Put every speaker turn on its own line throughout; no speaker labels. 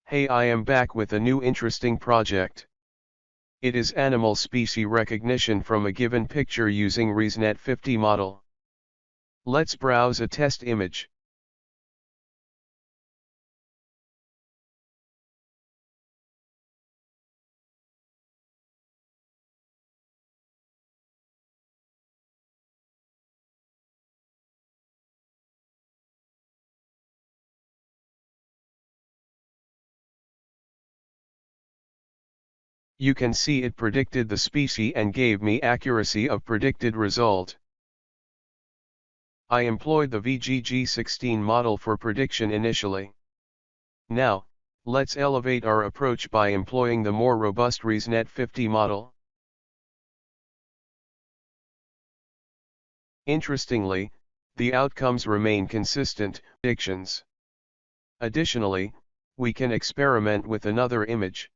Hey, I am back with a new interesting project. It is animal species recognition from a given picture using RESNET-50 model. Let's browse a test image. You can see it predicted the species and gave me accuracy of predicted result. I employed the VGG16 model for prediction initially. Now, let's elevate our approach by employing the more robust RESNET-50 model. Interestingly, the outcomes remain consistent predictions. Additionally, we can experiment with another image.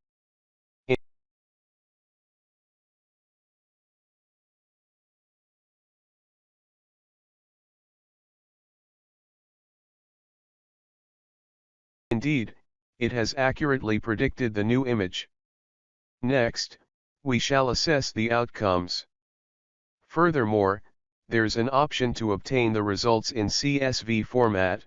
Indeed, it has accurately predicted the new image. Next, we shall assess the outcomes. Furthermore, there's an option to obtain the results in CSV format.